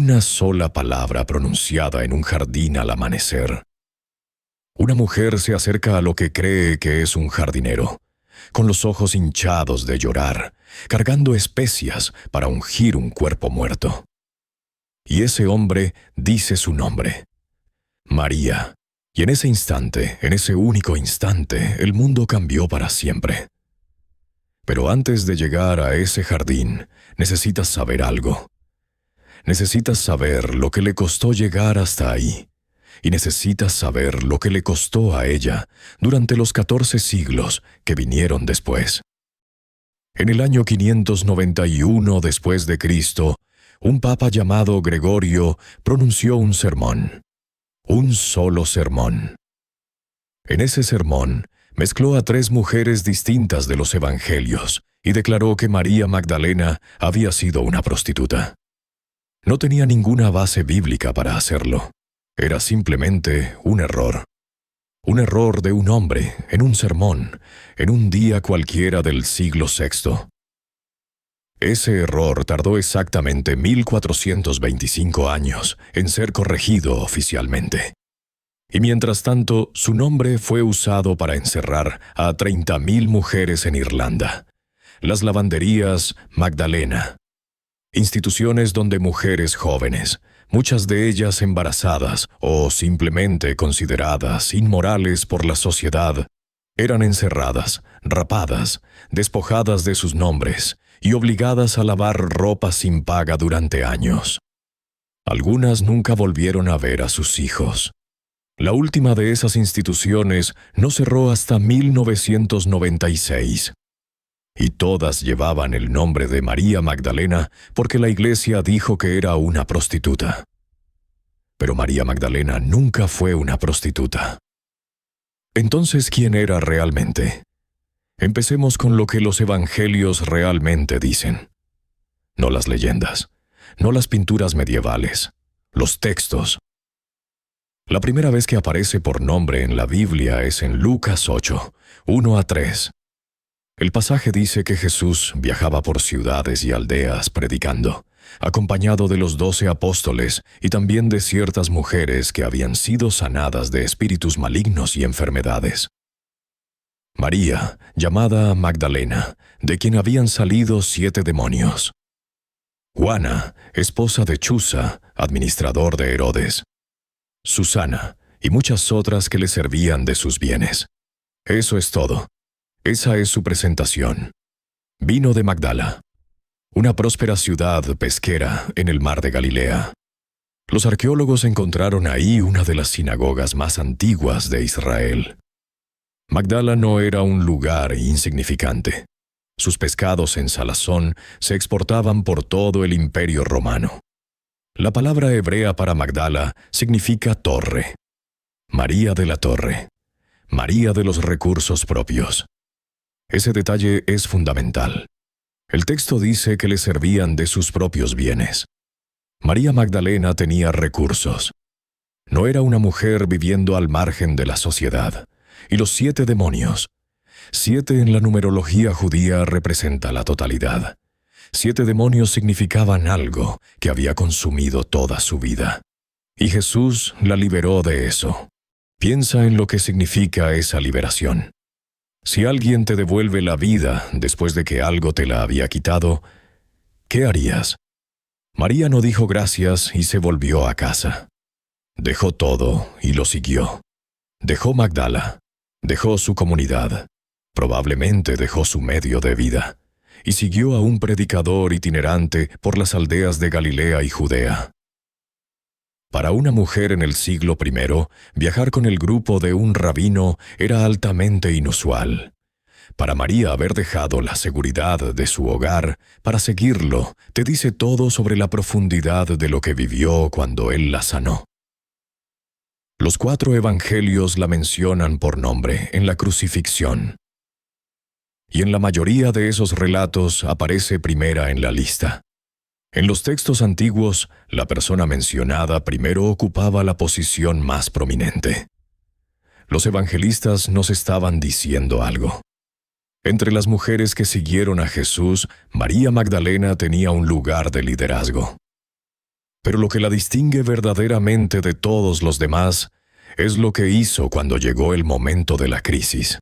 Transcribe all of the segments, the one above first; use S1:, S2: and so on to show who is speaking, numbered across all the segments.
S1: una sola palabra pronunciada en un jardín al amanecer. Una mujer se acerca a lo que cree que es un jardinero, con los ojos hinchados de llorar, cargando especias para ungir un cuerpo muerto. Y ese hombre dice su nombre, María. Y en ese instante, en ese único instante, el mundo cambió para siempre. Pero antes de llegar a ese jardín, necesitas saber algo. Necesitas saber lo que le costó llegar hasta ahí. Y necesitas saber lo que le costó a ella durante los 14 siglos que vinieron después. En el año 591 después de Cristo, un papa llamado Gregorio pronunció un sermón. Un solo sermón. En ese sermón, mezcló a 3 mujeres distintas de los evangelios y declaró que María Magdalena había sido una prostituta. No tenía ninguna base bíblica para hacerlo. Era simplemente un error. Un error de un hombre en un sermón, en un día cualquiera del siglo VI. Ese error tardó exactamente 1425 años en ser corregido oficialmente. Y mientras tanto, su nombre fue usado para encerrar a 30.000 mujeres en Irlanda. Las lavanderías Magdalena. Instituciones donde mujeres jóvenes, muchas de ellas embarazadas o simplemente consideradas inmorales por la sociedad, eran encerradas, rapadas, despojadas de sus nombres y obligadas a lavar ropa sin paga durante años. Algunas nunca volvieron a ver a sus hijos. La última de esas instituciones no cerró hasta 1996. Y todas llevaban el nombre de María Magdalena porque la iglesia dijo que era una prostituta. Pero María Magdalena nunca fue una prostituta. Entonces, ¿quién era realmente? Empecemos con lo que los evangelios realmente dicen. No las leyendas, no las pinturas medievales, los textos. La primera vez que aparece por nombre en la Biblia es en Lucas 8, 1-3. El pasaje dice que Jesús viajaba por ciudades y aldeas predicando, acompañado de los 12 apóstoles y también de ciertas mujeres que habían sido sanadas de espíritus malignos y enfermedades. María, llamada Magdalena, de quien habían salido 7 demonios. Juana, esposa de Chuza, administrador de Herodes. Susana, y muchas otras que le servían de sus bienes. Eso es todo. Esa es su presentación. Vino de Magdala, una próspera ciudad pesquera en el mar de Galilea. Los arqueólogos encontraron ahí una de las sinagogas más antiguas de Israel. Magdala no era un lugar insignificante. Sus pescados en salazón se exportaban por todo el Imperio Romano. La palabra hebrea para Magdala significa torre. María de la Torre. María de los recursos propios. Ese detalle es fundamental. El texto dice que le servían de sus propios bienes. María Magdalena tenía recursos. No era una mujer viviendo al margen de la sociedad. Y los 7 demonios. 7 en la numerología judía representa la totalidad. 7 demonios significaban algo que había consumido toda su vida. Y Jesús la liberó de eso. Piensa en lo que significa esa liberación. Si alguien te devuelve la vida después de que algo te la había quitado, ¿qué harías? María no dijo gracias y se volvió a casa. Dejó todo y lo siguió. Dejó Magdala, dejó su comunidad, probablemente dejó su medio de vida, y siguió a un predicador itinerante por las aldeas de Galilea y Judea. Para una mujer en el siglo I, viajar con el grupo de un rabino era altamente inusual. Para María haber dejado la seguridad de su hogar para seguirlo, te dice todo sobre la profundidad de lo que vivió cuando él la sanó. Los 4 evangelios la mencionan por nombre en la crucifixión. Y en la mayoría de esos relatos aparece primera en la lista. En los textos antiguos, la persona mencionada primero ocupaba la posición más prominente. Los evangelistas nos estaban diciendo algo. Entre las mujeres que siguieron a Jesús, María Magdalena tenía un lugar de liderazgo. Pero lo que la distingue verdaderamente de todos los demás es lo que hizo cuando llegó el momento de la crisis.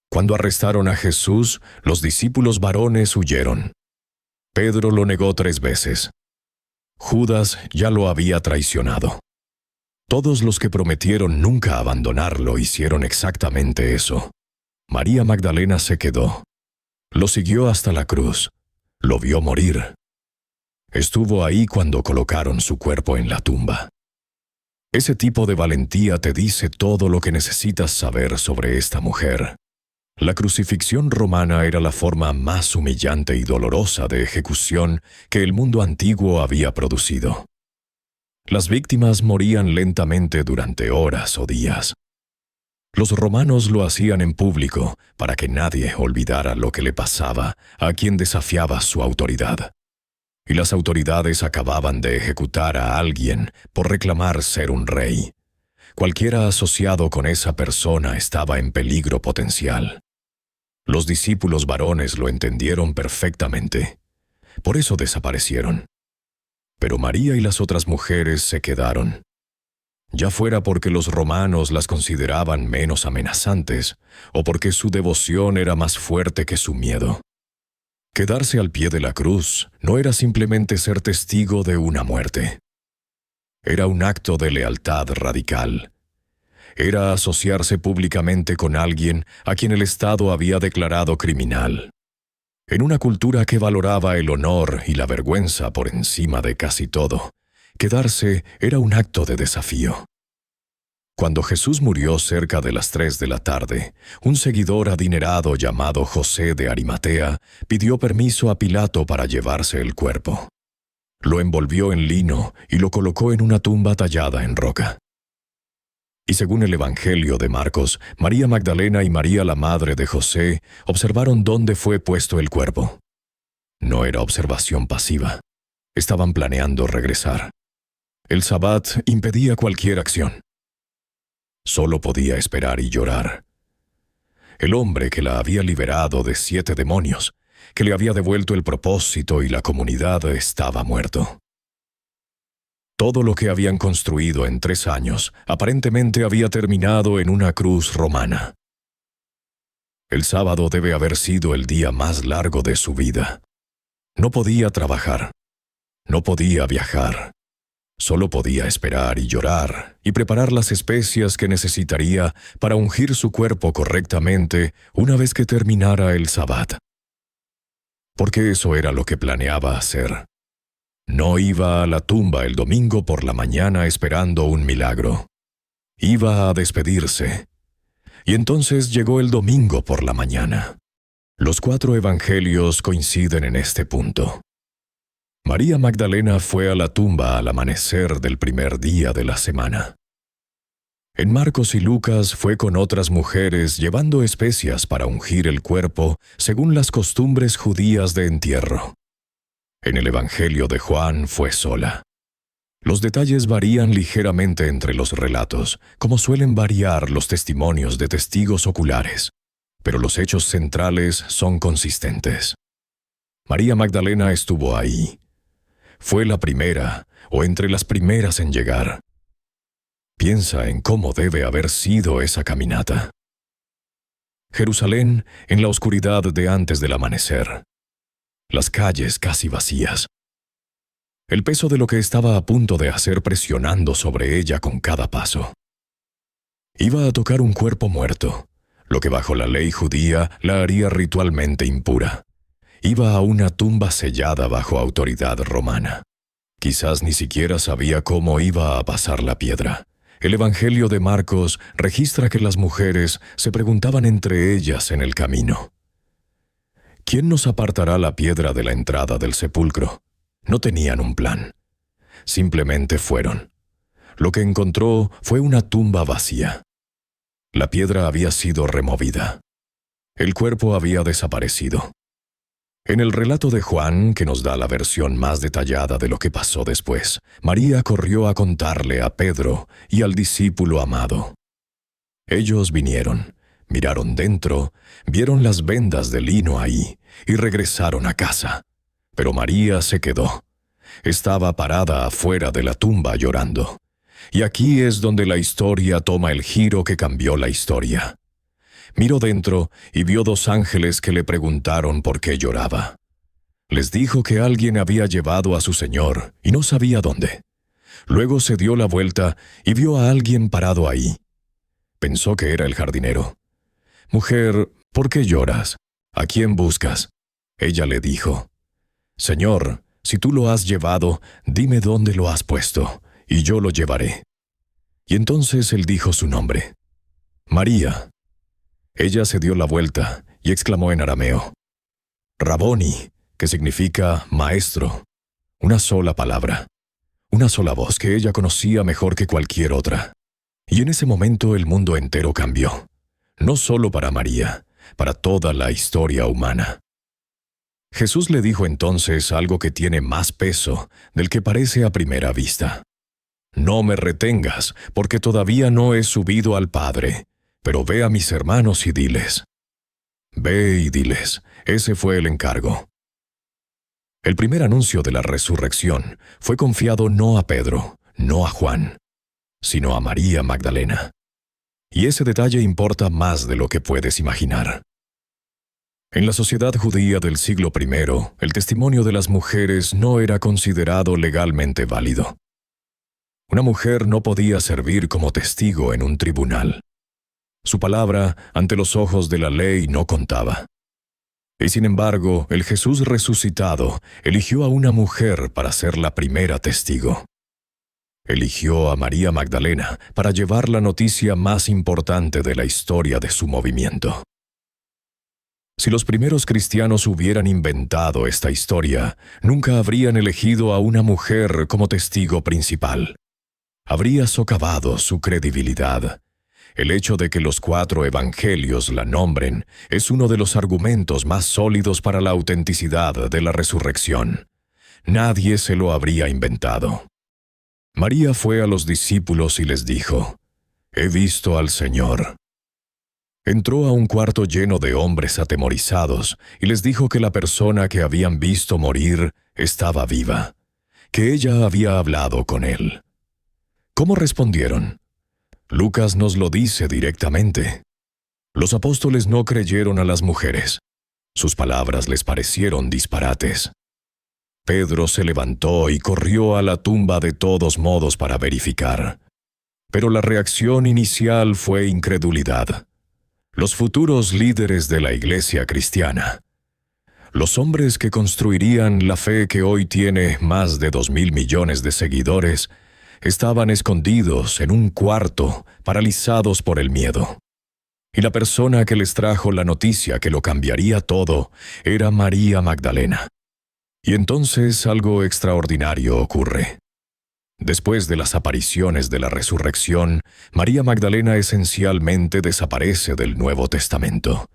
S1: Cuando arrestaron a Jesús, los discípulos varones huyeron. Pedro lo negó 3 veces. Judas ya lo había traicionado. Todos los que prometieron nunca abandonarlo hicieron exactamente eso. María Magdalena se quedó. Lo siguió hasta la cruz. Lo vio morir. Estuvo ahí cuando colocaron su cuerpo en la tumba. Ese tipo de valentía te dice todo lo que necesitas saber sobre esta mujer. La crucifixión romana era la forma más humillante y dolorosa de ejecución que el mundo antiguo había producido. Las víctimas morían lentamente durante horas o días. Los romanos lo hacían en público para que nadie olvidara lo que le pasaba a quien desafiaba su autoridad. Y las autoridades acababan de ejecutar a alguien por reclamar ser un rey. Cualquiera asociado con esa persona estaba en peligro potencial. Los discípulos varones lo entendieron perfectamente. Por eso desaparecieron. Pero María y las otras mujeres se quedaron. Ya fuera porque los romanos las consideraban menos amenazantes, o porque su devoción era más fuerte que su miedo. Quedarse al pie de la cruz no era simplemente ser testigo de una muerte. Era un acto de lealtad radical. Era asociarse públicamente con alguien a quien el Estado había declarado criminal. En una cultura que valoraba el honor y la vergüenza por encima de casi todo, quedarse era un acto de desafío. Cuando Jesús murió cerca de las 3 de la tarde, un seguidor adinerado llamado José de Arimatea pidió permiso a Pilato para llevarse el cuerpo. Lo envolvió en lino y lo colocó en una tumba tallada en roca. Y según el Evangelio de Marcos, María Magdalena y María la madre de José observaron dónde fue puesto el cuerpo. No era observación pasiva. Estaban planeando regresar. El sabbat impedía cualquier acción. Solo podía esperar y llorar. El hombre que la había liberado de 7 demonios, que le había devuelto el propósito y la comunidad, estaba muerto. Todo lo que habían construido en 3 años aparentemente había terminado en una cruz romana. El sábado debe haber sido el día más largo de su vida. No podía trabajar. No podía viajar. Solo podía esperar y llorar y preparar las especias que necesitaría para ungir su cuerpo correctamente una vez que terminara el sabbat. Porque eso era lo que planeaba hacer. No iba a la tumba el domingo por la mañana esperando un milagro. Iba a despedirse. Y entonces llegó el domingo por la mañana. Los 4 evangelios coinciden en este punto. María Magdalena fue a la tumba al amanecer del primer día de la semana. En Marcos y Lucas fue con otras mujeres llevando especias para ungir el cuerpo según las costumbres judías de entierro. En el Evangelio de Juan fue sola. Los detalles varían ligeramente entre los relatos, como suelen variar los testimonios de testigos oculares, pero los hechos centrales son consistentes. María Magdalena estuvo ahí. Fue la primera, o entre las primeras en llegar. Piensa en cómo debe haber sido esa caminata. Jerusalén en la oscuridad de antes del amanecer. Las calles casi vacías. El peso de lo que estaba a punto de hacer presionando sobre ella con cada paso. Iba a tocar un cuerpo muerto, lo que bajo la ley judía la haría ritualmente impura. Iba a una tumba sellada bajo autoridad romana. Quizás ni siquiera sabía cómo iba a pasar la piedra. El Evangelio de Marcos registra que las mujeres se preguntaban entre ellas en el camino: ¿quién nos apartará la piedra de la entrada del sepulcro? No tenían un plan. Simplemente fueron. Lo que encontró fue una tumba vacía. La piedra había sido removida. El cuerpo había desaparecido. En el relato de Juan, que nos da la versión más detallada de lo que pasó después, María corrió a contarle a Pedro y al discípulo amado. Ellos vinieron, miraron dentro, vieron las vendas de lino ahí y regresaron a casa. Pero María se quedó. estaba parada afuera de la tumba llorando. Y aquí es donde la historia toma el giro que cambió la historia. Miró dentro y vio 2 ángeles que le preguntaron por qué lloraba. Les dijo que alguien había llevado a su señor y no sabía dónde. Luego se dio la vuelta y vio a alguien parado ahí. Pensó que era el jardinero. «Mujer, ¿por qué lloras? ¿A quién buscas?» Ella le dijo: «Señor, si tú lo has llevado, dime dónde lo has puesto, y yo lo llevaré». Y entonces él dijo su nombre: «María». Ella se dio la vuelta y exclamó en arameo: «Raboni», que significa maestro. Una sola palabra, una sola voz que ella conocía mejor que cualquier otra. Y en ese momento el mundo entero cambió. No solo para María, para toda la historia humana. Jesús le dijo entonces algo que tiene más peso del que parece a primera vista. «No me retengas, porque todavía no he subido al Padre, pero ve a mis hermanos y diles». Ve y diles, ese fue el encargo. El primer anuncio de la resurrección fue confiado no a Pedro, no a Juan, sino a María Magdalena. Y ese detalle importa más de lo que puedes imaginar. En la sociedad judía del siglo I, el testimonio de las mujeres no era considerado legalmente válido. Una mujer no podía servir como testigo en un tribunal. Su palabra, ante los ojos de la ley, no contaba. Y sin embargo, el Jesús resucitado eligió a una mujer para ser la primera testigo. Eligió a María Magdalena para llevar la noticia más importante de la historia de su movimiento. Si los primeros cristianos hubieran inventado esta historia, nunca habrían elegido a una mujer como testigo principal. Habría socavado su credibilidad. El hecho de que los 4 evangelios la nombren es uno de los argumentos más sólidos para la autenticidad de la resurrección. Nadie se lo habría inventado. María fue a los discípulos y les dijo: «He visto al Señor». Entró a un cuarto lleno de hombres atemorizados y les dijo que la persona que habían visto morir estaba viva, que ella había hablado con él. ¿Cómo respondieron? Lucas nos lo dice directamente. Los apóstoles no creyeron a las mujeres. Sus palabras les parecieron disparates. Pedro se levantó y corrió a la tumba de todos modos para verificar. Pero la reacción inicial fue incredulidad. Los futuros líderes de la iglesia cristiana, los hombres que construirían la fe que hoy tiene más de 2.000 millones de seguidores, estaban escondidos en un cuarto, paralizados por el miedo. Y la persona que les trajo la noticia que lo cambiaría todo era María Magdalena. Y entonces algo extraordinario ocurre. Después de las apariciones de la resurrección, María Magdalena esencialmente desaparece del Nuevo Testamento.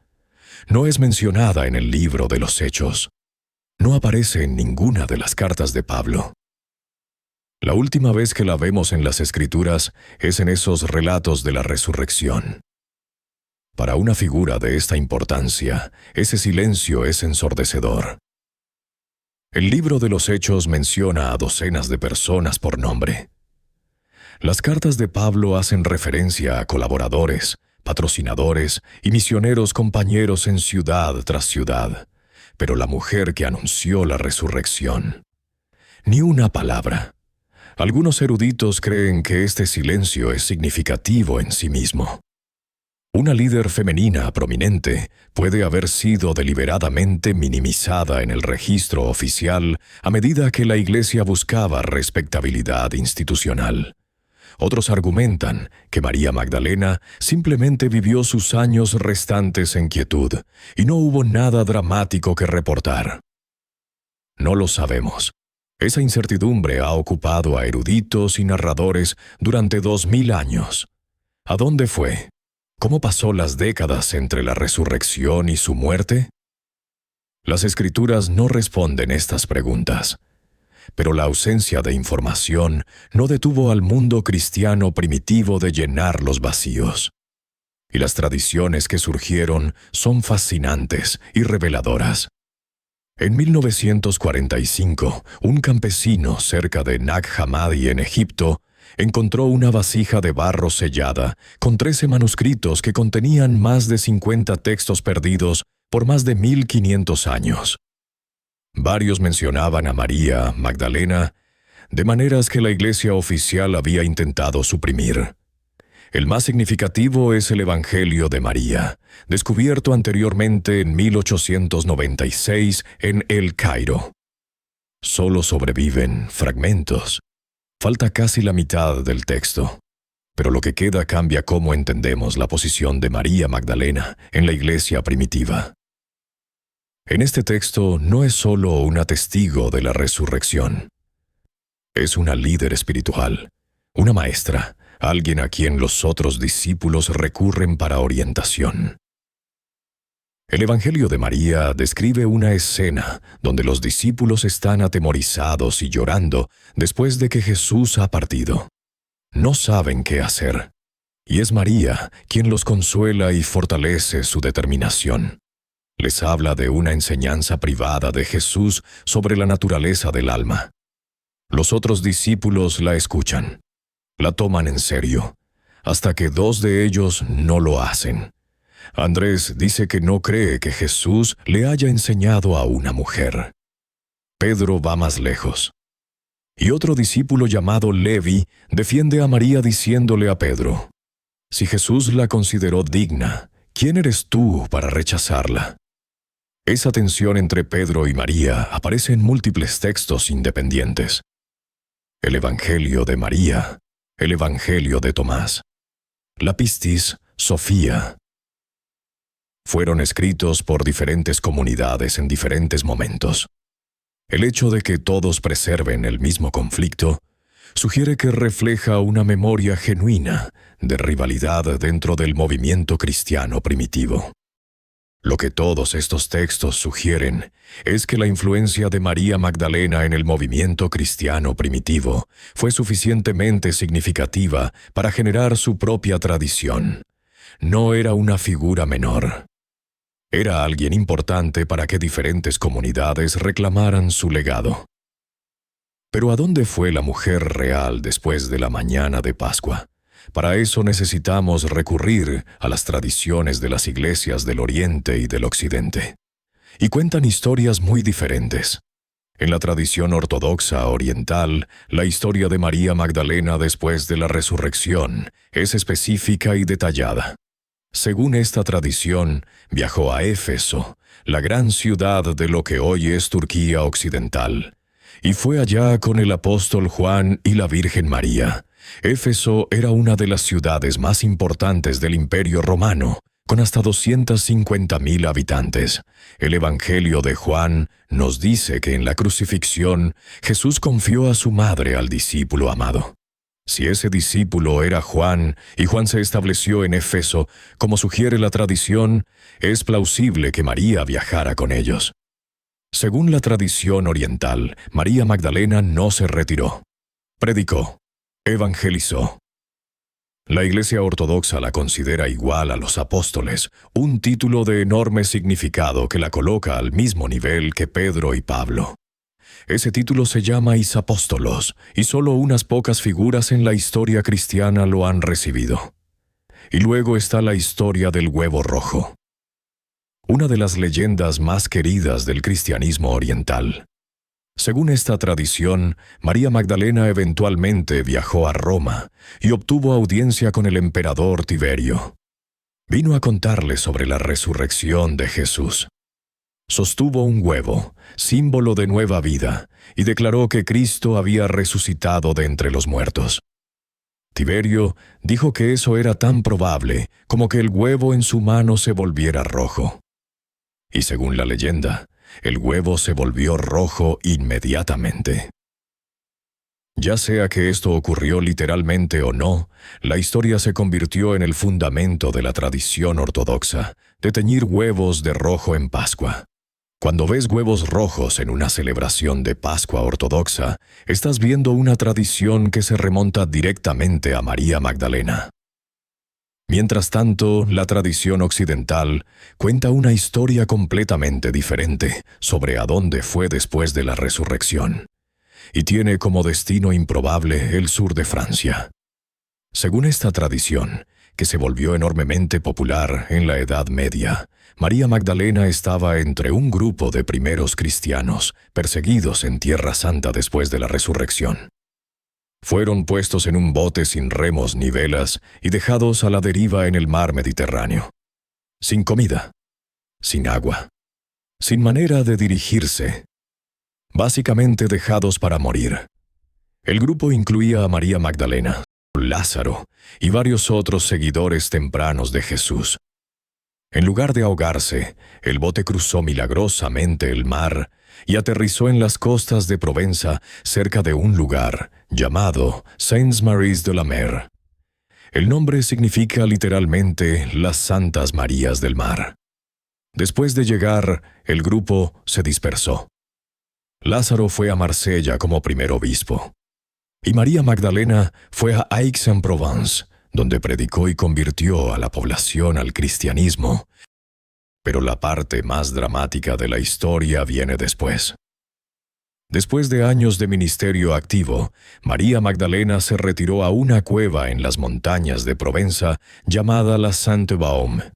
S1: No es mencionada en el libro de los Hechos. No aparece en ninguna de las cartas de Pablo. La última vez que la vemos en las Escrituras es en esos relatos de la resurrección. Para una figura de esta importancia, ese silencio es ensordecedor. El libro de los Hechos menciona a docenas de personas por nombre. Las cartas de Pablo hacen referencia a colaboradores, patrocinadores y misioneros compañeros en ciudad tras ciudad, pero la mujer que anunció la resurrección, ni una palabra. Algunos eruditos creen que este silencio es significativo en sí mismo. Una líder femenina prominente puede haber sido deliberadamente minimizada en el registro oficial a medida que la Iglesia buscaba respetabilidad institucional. Otros argumentan que María Magdalena simplemente vivió sus años restantes en quietud y no hubo nada dramático que reportar. No lo sabemos. Esa incertidumbre ha ocupado a eruditos y narradores durante 2000 años. ¿A dónde fue? ¿Cómo pasó las décadas entre la resurrección y su muerte? Las Escrituras no responden estas preguntas, pero la ausencia de información no detuvo al mundo cristiano primitivo de llenar los vacíos. Y las tradiciones que surgieron son fascinantes y reveladoras. En 1945, un campesino cerca de Nag Hammadi en Egipto encontró una vasija de barro sellada con 13 manuscritos que contenían más de 50 textos perdidos por más de 1500 años. Varios mencionaban a María Magdalena de maneras que la Iglesia oficial había intentado suprimir. El más significativo es el Evangelio de María, descubierto anteriormente en 1896 en El Cairo. Solo sobreviven fragmentos. Falta casi la mitad del texto, pero lo que queda cambia cómo entendemos la posición de María Magdalena en la Iglesia primitiva. En este texto no es solo una testigo de la resurrección. Es una líder espiritual, una maestra, alguien a quien los otros discípulos recurren para orientación. El Evangelio de María describe una escena donde los discípulos están atemorizados y llorando después de que Jesús ha partido. No saben qué hacer, y es María quien los consuela y fortalece su determinación. Les habla de una enseñanza privada de Jesús sobre la naturaleza del alma. Los otros discípulos la escuchan, la toman en serio, hasta que 2 de ellos no lo hacen. Andrés dice que no cree que Jesús le haya enseñado a una mujer. Pedro va más lejos. Y otro discípulo llamado Levi defiende a María diciéndole a Pedro: si Jesús la consideró digna, ¿quién eres tú para rechazarla? Esa tensión entre Pedro y María aparece en múltiples textos independientes. El Evangelio de María, el Evangelio de Tomás, la Pistis Sofía. Fueron escritos por diferentes comunidades en diferentes momentos. El hecho de que todos preserven el mismo conflicto sugiere que refleja una memoria genuina de rivalidad dentro del movimiento cristiano primitivo. Lo que todos estos textos sugieren es que la influencia de María Magdalena en el movimiento cristiano primitivo fue suficientemente significativa para generar su propia tradición. No era una figura menor. Era alguien importante para que diferentes comunidades reclamaran su legado. Pero ¿a dónde fue la mujer real después de la mañana de Pascua? Para eso necesitamos recurrir a las tradiciones de las iglesias del Oriente y del Occidente. Y cuentan historias muy diferentes. En la tradición ortodoxa oriental, la historia de María Magdalena después de la resurrección es específica y detallada. Según esta tradición, viajó a Éfeso, la gran ciudad de lo que hoy es Turquía occidental, y fue allá con el apóstol Juan y la Virgen María. Éfeso era una de las ciudades más importantes del Imperio Romano, con hasta 250,000 habitantes. El Evangelio de Juan nos dice que en la crucifixión Jesús confió a su madre al discípulo amado. Si ese discípulo era Juan, y Juan se estableció en Éfeso, como sugiere la tradición, es plausible que María viajara con ellos. Según la tradición oriental, María Magdalena no se retiró. Predicó. Evangelizó. La Iglesia Ortodoxa la considera igual a los apóstoles, un título de enorme significado que la coloca al mismo nivel que Pedro y Pablo. Ese título se llama Isapóstolos, y solo unas pocas figuras en la historia cristiana lo han recibido. Y luego está la historia del huevo rojo, una de las leyendas más queridas del cristianismo oriental. Según esta tradición, María Magdalena eventualmente viajó a Roma y obtuvo audiencia con el emperador Tiberio. Vino a contarle sobre la resurrección de Jesús. Sostuvo un huevo, símbolo de nueva vida, y declaró que Cristo había resucitado de entre los muertos. Tiberio dijo que eso era tan probable como que el huevo en su mano se volviera rojo. Y según la leyenda, el huevo se volvió rojo inmediatamente. Ya sea que esto ocurrió literalmente o no, la historia se convirtió en el fundamento de la tradición ortodoxa, de teñir huevos de rojo en Pascua. Cuando ves huevos rojos en una celebración de Pascua ortodoxa, estás viendo una tradición que se remonta directamente a María Magdalena. Mientras tanto, la tradición occidental cuenta una historia completamente diferente sobre a dónde fue después de la resurrección, y tiene como destino improbable el sur de Francia. Según esta tradición, que se volvió enormemente popular en la Edad Media, María Magdalena estaba entre un grupo de primeros cristianos perseguidos en Tierra Santa después de la resurrección. Fueron puestos en un bote sin remos ni velas y dejados a la deriva en el mar Mediterráneo, sin comida, sin agua, sin manera de dirigirse, básicamente dejados para morir. El grupo incluía a María Magdalena, Lázaro y varios otros seguidores tempranos de Jesús. En lugar de ahogarse, el bote cruzó milagrosamente el mar y aterrizó en las costas de Provenza cerca de un lugar llamado Saintes-Maries-de-la-Mer. El nombre significa literalmente las Santas Marías del Mar. Después de llegar, el grupo se dispersó. Lázaro fue a Marsella como primer obispo, y María Magdalena fue a Aix-en-Provence, donde predicó y convirtió a la población al cristianismo. Pero la parte más dramática de la historia viene después. Después de años de ministerio activo, María Magdalena se retiró a una cueva en las montañas de Provenza llamada la Sainte-Baume.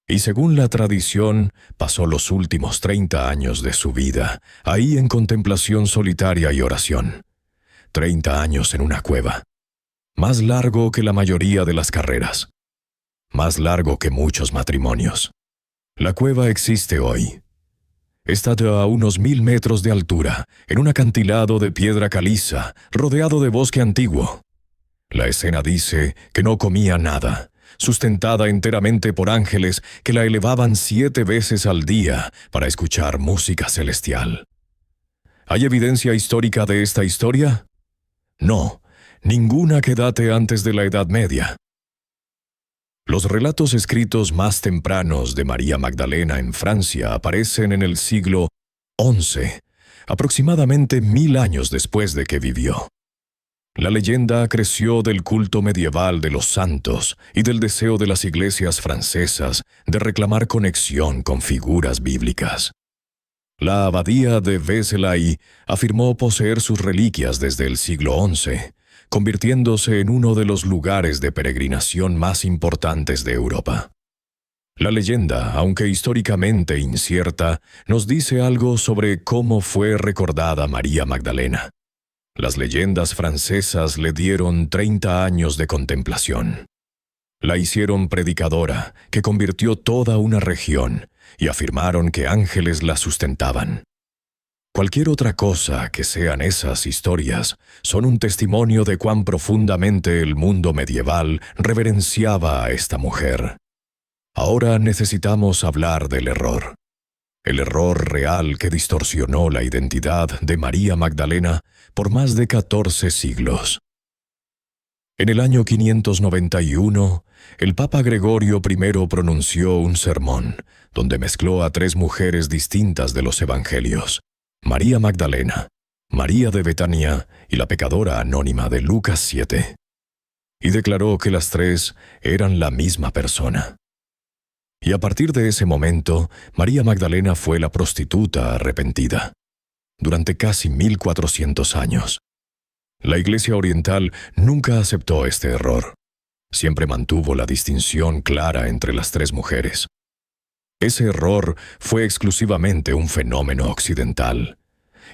S1: Y según la tradición, pasó los últimos 30 años de su vida ahí en contemplación solitaria y oración. 30 años en una cueva. Más largo que la mayoría de las carreras. Más largo que muchos matrimonios. La cueva existe hoy. Está a unos 1000 metros de altura, en un acantilado de piedra caliza, rodeado de bosque antiguo. La escena dice que no comía nada, sustentada enteramente por ángeles que la elevaban 7 veces al día para escuchar música celestial. ¿Hay evidencia histórica de esta historia? No, ninguna que date antes de la Edad Media. Los relatos escritos más tempranos de María Magdalena en Francia aparecen en el siglo XI, aproximadamente 1000 años después de que vivió. La leyenda creció del culto medieval de los santos y del deseo de las iglesias francesas de reclamar conexión con figuras bíblicas. La abadía de Vézelay afirmó poseer sus reliquias desde el siglo XI, convirtiéndose en uno de los lugares de peregrinación más importantes de Europa. La leyenda, aunque históricamente incierta, nos dice algo sobre cómo fue recordada María Magdalena. Las leyendas francesas le dieron 30 años de contemplación. La hicieron predicadora, que convirtió toda una región, y afirmaron que ángeles la sustentaban. Cualquier otra cosa que sean esas historias son un testimonio de cuán profundamente el mundo medieval reverenciaba a esta mujer. Ahora necesitamos hablar del error. El error real que distorsionó la identidad de María Magdalena por más de 14 siglos. En el año 591, el Papa Gregorio I pronunció un sermón donde mezcló a 3 mujeres distintas de los evangelios: María Magdalena, María de Betania y la pecadora anónima de Lucas 7. Y declaró que las 3 eran la misma persona. Y a partir de ese momento, María Magdalena fue la prostituta arrepentida. Durante casi 1400 años. La Iglesia Oriental nunca aceptó este error. Siempre mantuvo la distinción clara entre las 3 mujeres. Ese error fue exclusivamente un fenómeno occidental,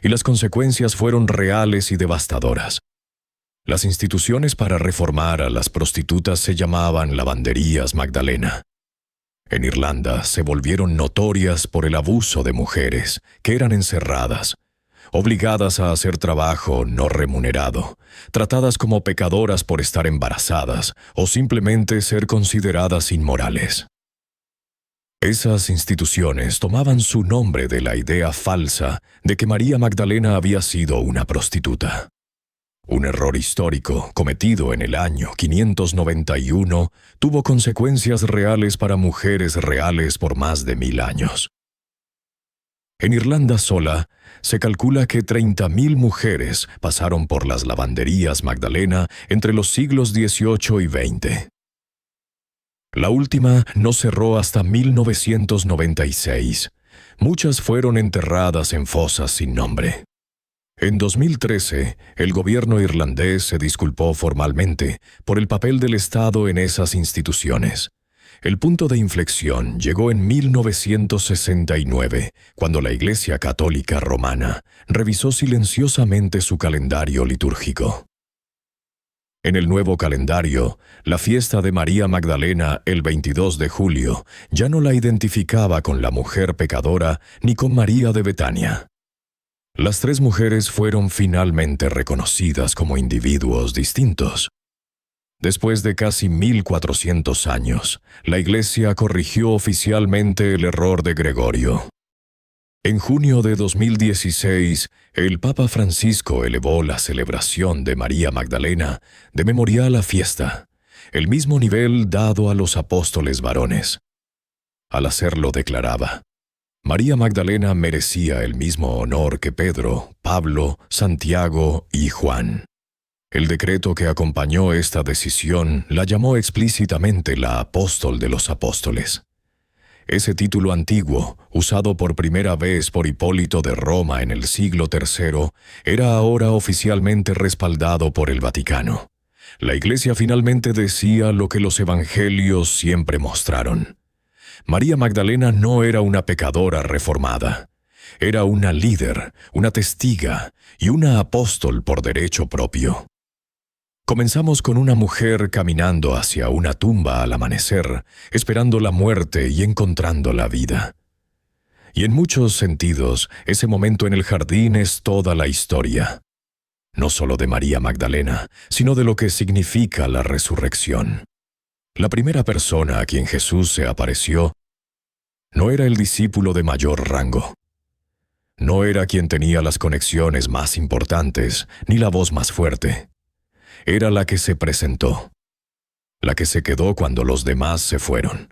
S1: y las consecuencias fueron reales y devastadoras. Las instituciones para reformar a las prostitutas se llamaban lavanderías Magdalena. En Irlanda se volvieron notorias por el abuso de mujeres que eran encerradas, obligadas a hacer trabajo no remunerado, tratadas como pecadoras por estar embarazadas o simplemente ser consideradas inmorales. Esas instituciones tomaban su nombre de la idea falsa de que María Magdalena había sido una prostituta. Un error histórico cometido en el año 591 tuvo consecuencias reales para mujeres reales por más de 1000 años. En Irlanda sola, se calcula que 30.000 mujeres pasaron por las lavanderías Magdalena entre los siglos XVIII y XX. La última no cerró hasta 1996. Muchas fueron enterradas en fosas sin nombre. En 2013, el gobierno irlandés se disculpó formalmente por el papel del Estado en esas instituciones. El punto de inflexión llegó en 1969, cuando la Iglesia Católica Romana revisó silenciosamente su calendario litúrgico. En el nuevo calendario, la fiesta de María Magdalena el 22 de julio ya no la identificaba con la mujer pecadora ni con María de Betania. Las tres mujeres fueron finalmente reconocidas como individuos distintos. Después de casi 1400 años, la Iglesia corrigió oficialmente el error de Gregorio. En junio de 2016, el Papa Francisco elevó la celebración de María Magdalena de memorial a fiesta, el mismo nivel dado a los apóstoles varones. Al hacerlo declaraba: María Magdalena merecía el mismo honor que Pedro, Pablo, Santiago y Juan. El decreto que acompañó esta decisión la llamó explícitamente la apóstol de los apóstoles. Ese título antiguo, usado por primera vez por Hipólito de Roma en el siglo III, era ahora oficialmente respaldado por el Vaticano. La Iglesia finalmente decía lo que los evangelios siempre mostraron. María Magdalena no era una pecadora reformada. Era una líder, una testiga y una apóstol por derecho propio. Comenzamos con una mujer caminando hacia una tumba al amanecer, esperando la muerte y encontrando la vida. Y en muchos sentidos, ese momento en el jardín es toda la historia. No solo de María Magdalena, sino de lo que significa la resurrección. La primera persona a quien Jesús se apareció no era el discípulo de mayor rango. No era quien tenía las conexiones más importantes, ni la voz más fuerte. Era la que se presentó, la que se quedó cuando los demás se fueron,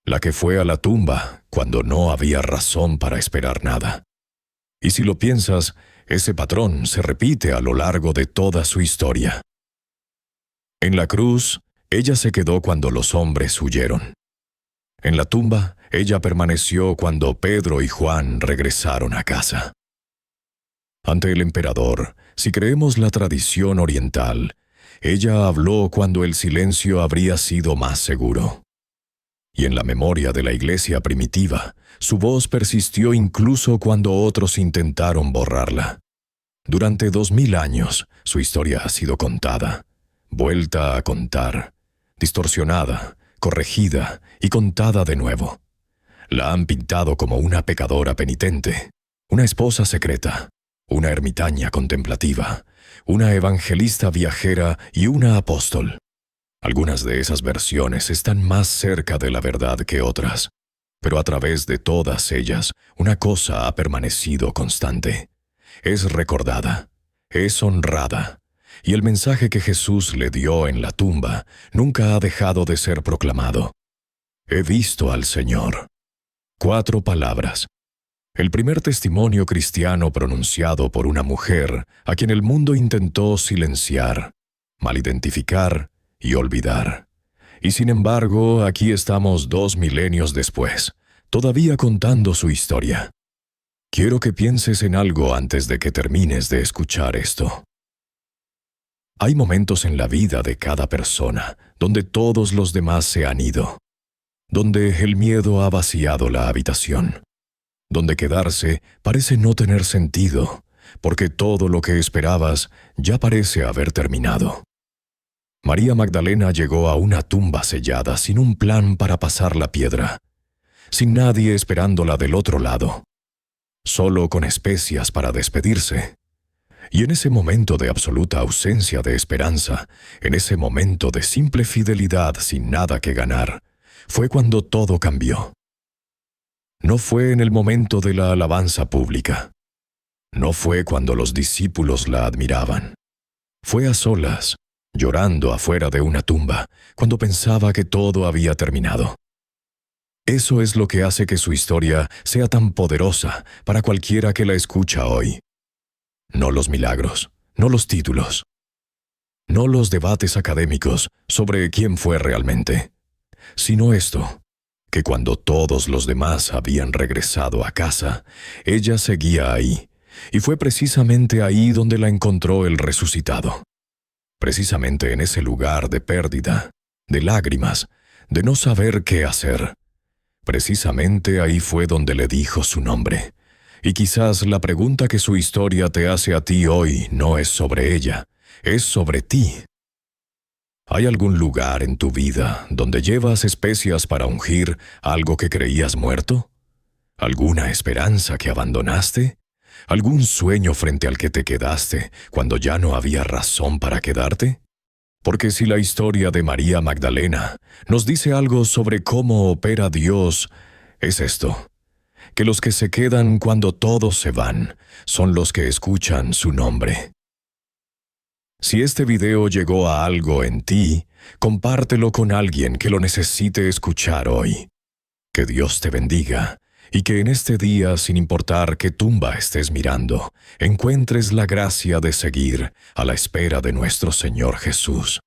S1: la que fue a la tumba cuando no había razón para esperar nada. Y si lo piensas, ese patrón se repite a lo largo de toda su historia. En la cruz, ella se quedó cuando los hombres huyeron. En la tumba, ella permaneció cuando Pedro y Juan regresaron a casa. Ante el emperador, si creemos la tradición oriental, ella habló cuando el silencio habría sido más seguro. Y en la memoria de la Iglesia primitiva, su voz persistió incluso cuando otros intentaron borrarla. Durante 2000 años, su historia ha sido contada, vuelta a contar, distorsionada, corregida y contada de nuevo. La han pintado como una pecadora penitente, una esposa secreta, una ermitaña contemplativa, una evangelista viajera y una apóstol. Algunas de esas versiones están más cerca de la verdad que otras, pero a través de todas ellas, una cosa ha permanecido constante. Es recordada, es honrada, y el mensaje que Jesús le dio en la tumba nunca ha dejado de ser proclamado. He visto al Señor. 4 palabras. El primer testimonio cristiano pronunciado por una mujer a quien el mundo intentó silenciar, malidentificar y olvidar. Y sin embargo, aquí estamos 2 milenios después, todavía contando su historia. Quiero que pienses en algo antes de que termines de escuchar esto. Hay momentos en la vida de cada persona donde todos los demás se han ido, donde el miedo ha vaciado la habitación, donde quedarse parece no tener sentido, porque todo lo que esperabas ya parece haber terminado. María Magdalena llegó a una tumba sellada sin un plan para pasar la piedra, sin nadie esperándola del otro lado, solo con especias para despedirse. Y en ese momento de absoluta ausencia de esperanza, en ese momento de simple fidelidad sin nada que ganar, fue cuando todo cambió. No fue en el momento de la alabanza pública. No fue cuando los discípulos la admiraban. Fue a solas, llorando afuera de una tumba, cuando pensaba que todo había terminado. Eso es lo que hace que su historia sea tan poderosa para cualquiera que la escucha hoy. No los milagros, no los títulos, no los debates académicos sobre quién fue realmente. sino esto, que cuando todos los demás habían regresado a casa, ella seguía ahí, y fue precisamente ahí donde la encontró el resucitado. Precisamente en ese lugar de pérdida, de lágrimas, de no saber qué hacer. Precisamente ahí fue donde le dijo su nombre. Y quizás la pregunta que su historia te hace a ti hoy no es sobre ella, es sobre ti. ¿Hay algún lugar en tu vida donde llevas especias para ungir algo que creías muerto? ¿Alguna esperanza que abandonaste? ¿Algún sueño frente al que te quedaste cuando ya no había razón para quedarte? Porque si la historia de María Magdalena nos dice algo sobre cómo opera Dios, es esto, que los que se quedan cuando todos se van son los que escuchan su nombre. Si este video llegó a algo en ti, compártelo con alguien que lo necesite escuchar hoy. Que Dios te bendiga y que en este día, sin importar qué tumba estés mirando, encuentres la gracia de seguir a la espera de nuestro Señor Jesús.